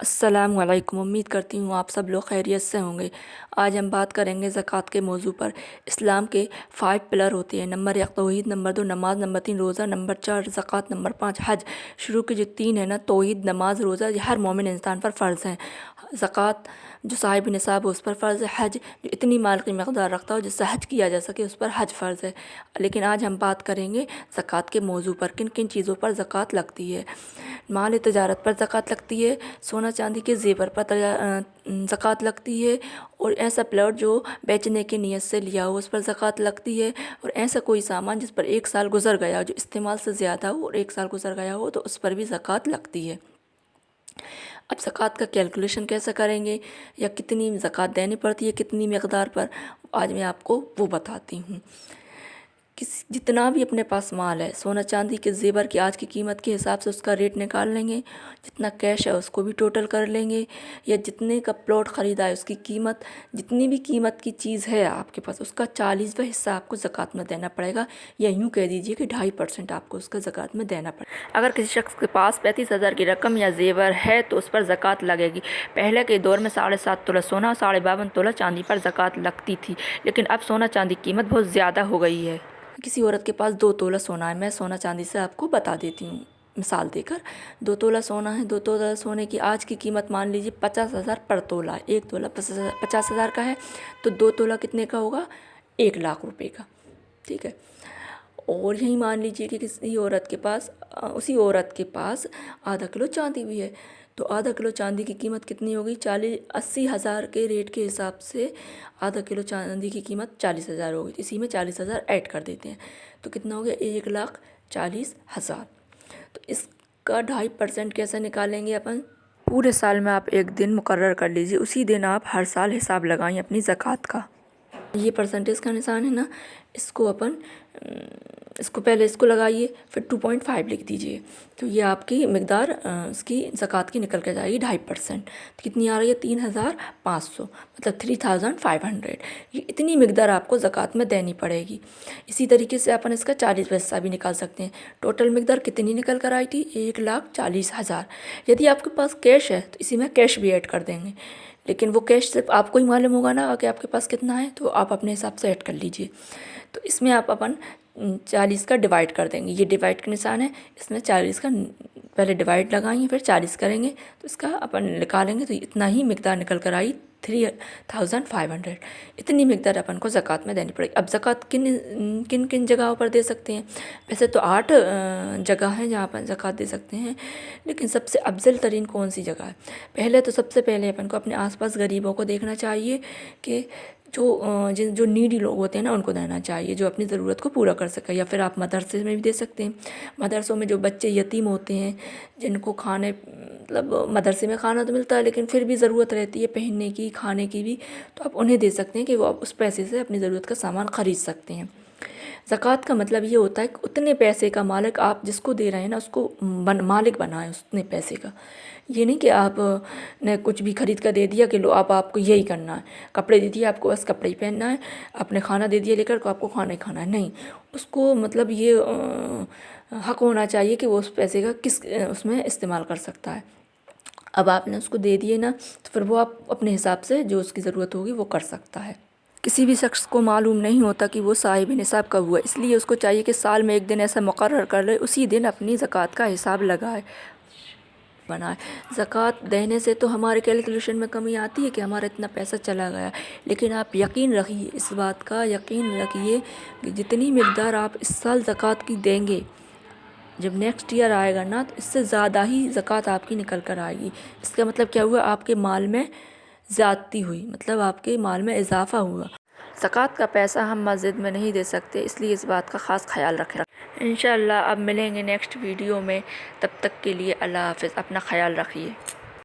अस्सलामुअलैकुम। उम्मीद करती हूँ आप सब लोग खैरियत से होंगे। आज हम बात करेंगे ज़कात के मौजू पर। इस्लाम के 5 पिलर होते हैं। नंबर 1 तौहीद, नंबर 2 नमाज, नंबर 3 रोज़ा, नंबर 4 ज़कात, नंबर 5 हज। शुरू के जो 3 है ना, तौहीद, नमाज, रोज़ा, ये हर मोमिन इंसान पर फ़र्ज़ हैं। ज़कात जो साहिब निसाब है उस पर फ़र्ज़ है। हज जो इतनी माल की मकदार रखता हो जिससे हज किया जा सके उस पर हज फ़र्ज़ है। लेकिन आज हम बात करेंगे ज़कात के मौजू पर, किन किन चीज़ों पर ज़कात लगती है। माल तजारत पर ज़कात लगती है, सोना चांदी के ज़ेवर पर ज़कात लगती है, और ऐसा प्लॉट जो बेचने की नीयत से लिया हो उस पर ज़कात लगती है, और ऐसा कोई सामान जिस पर 1 साल गुज़र गया हो, जो इस्तेमाल से ज़्यादा हो और 1 साल गुज़र गया हो तो उस पर भी ज़कात लगती है। अब ज़कात का कैलकुलेशन कैसे करेंगे या कितनी ज़कात देनी पड़ती है कितनी मकदार पर, आज मैं आपको वो बताती हूँ। जितना भी अपने पास माल है, सोना चांदी के ज़ेवर की आज की कीमत के हिसाब से उसका रेट निकाल लेंगे, जितना कैश है उसको भी टोटल कर लेंगे, या जितने का प्लॉट ख़रीदा है उसकी कीमत, जितनी भी कीमत की चीज़ है आपके पास उसका 40वां हिस्सा आपको ज़कात में देना पड़ेगा, या यूँ कह दीजिए कि 2.5% आपको उसका ज़कात में देना पड़ेगा। अगर किसी शख्स के पास 35,000 की रकम या ज़ेवर है तो उस पर ज़कात लगेगी। पहले के दौर में 7.5 तोला सोना, 52.5 तोला चांदी पर ज़कात लगती थी, लेकिन अब सोना चांदी की कीमत बहुत ज़्यादा हो गई है। किसी औरत के पास 2 तोला सोना है, मैं सोना चांदी से आपको बता देती हूँ मिसाल देकर। 2 तोला सोना है, 2 तोला सोने की आज की कीमत मान लीजिए 50,000 पर तोला है। 1 तोला 50,000 का है तो 2 तोला कितने का होगा, 1 लाख रुपए का। ठीक है। और यही मान लीजिए कि किसी औरत के पास उसी औरत के पास आधा किलो चांदी भी है, तो आधा किलो चांदी की कीमत कितनी होगी, 80,000 के रेट के हिसाब से आधा किलो चांदी की कीमत 40,000 होगी। इसी में 40,000 ऐड कर देते हैं तो कितना हो गया, 1,40,000। तो इसका 2.5% कैसे निकालेंगे अपन। पूरे साल में आप एक दिन मुकर्रर कर लीजिए, उसी दिन आप हर साल हिसाब लगाएं अपनी ज़कात का। ये परसेंटेज का निशान है ना, इसको अपन इसको पहले इसको लगाइए, फिर 2.5 लिख दीजिए, तो ये आपकी मकदार इसकी ज़कात की निकल कर जाएगी 2.5%। तो कितनी आ रही है, 3,500, मतलब 3,500। ये इतनी मकदार आपको ज़कात में देनी पड़ेगी। इसी तरीके से अपन इसका 40वां हिस्सा भी निकाल सकते हैं। टोटल मकदार कितनी निकल कर आई थी, 1,40,000। यदि आपके पास कैश है तो इसी में कैश भी ऐड कर देंगे, लेकिन वो कैश सिर्फ आपको ही मालूम होगा ना कि आपके पास कितना है, तो आप अपने हिसाब से ऐड कर लीजिए। तो इसमें आप अपन 40 का डिवाइड कर देंगे, ये डिवाइड का निशान है, इसमें 40 का पहले डिवाइड लगाएंगे फिर 40 करेंगे, तो इसका अपन निकालेंगे तो इतना ही मकदार निकल कर आई, 3,500। इतनी मकदार अपन को ज़कात में देनी पड़ेगी। अब ज़कात किन किन किन जगहों पर दे सकते हैं, वैसे तो 8 जगह हैं जहाँ पर ज़कात दे सकते हैं, लेकिन सबसे अफजल तरीन कौन सी जगह है। पहले तो सबसे पहले अपन को अपने आसपास गरीबों को देखना चाहिए कि जो नीडी लोग होते हैं ना उनको देना चाहिए, जो अपनी ज़रूरत को पूरा कर सके। या फिर आप मदरसे में भी दे सकते हैं। मदरसों में जो बच्चे यतीम होते हैं, जिनको खाने मतलब मदरसे में खाना तो मिलता है लेकिन फिर भी ज़रूरत रहती है पहनने की, खाने की भी, तो आप उन्हें दे सकते हैं कि वो आप उस पैसे से अपनी ज़रूरत का सामान ख़रीद सकते हैं। ज़कात का मतलब ये होता है कि उतने पैसे का मालिक आप जिसको दे रहे हैं ना उसको मालिक बनाएं उतने पैसे का। ये नहीं कि आप ने कुछ भी खरीद कर दे दिया कि लो आप आपको यही करना है, कपड़े दे दिए आपको बस कपड़े ही पहनना है, आपने खाना दे दिया लेकर को आपको खाना ही खाना है, नहीं। उसको मतलब ये हक होना चाहिए कि वो उस पैसे का किस उसमें इस्तेमाल कर सकता है। अब आपने उसको दे दिए ना, तो फिर वो आप अपने हिसाब से जो उसकी ज़रूरत होगी वो कर सकता है। किसी भी शख्स को मालूम नहीं होता कि वो साहिब निसाब कब हुआ, इसलिए उसको चाहिए कि साल में एक दिन ऐसा मुकर्रर कर ले, उसी दिन अपनी ज़कात का हिसाब लगाए बनाए। ज़कात देने से तो हमारे कैलकुलेशन में कमी आती है कि हमारा इतना पैसा चला गया, लेकिन आप यकीन रखिए, इस बात का यकीन रखिए कि जितनी मकदार आप इस साल ज़कात की देंगे, जब नेक्स्ट ईयर आएगा ना तो इससे ज़्यादा ही ज़कात आपकी निकल कर आएगी। इसका मतलब क्या हुआ, आपके माल में ज़्यादती हुई, मतलब आपके माल में इजाफ़ा हुआ। ज़कात का पैसा हम मस्जिद में नहीं दे सकते, इसलिए इस बात का ख़ास ख्याल रखें। इंशाअल्लाह अब मिलेंगे नेक्स्ट वीडियो में, तब तक के लिए अल्लाह हाफ़िज़, अपना ख्याल रखिए।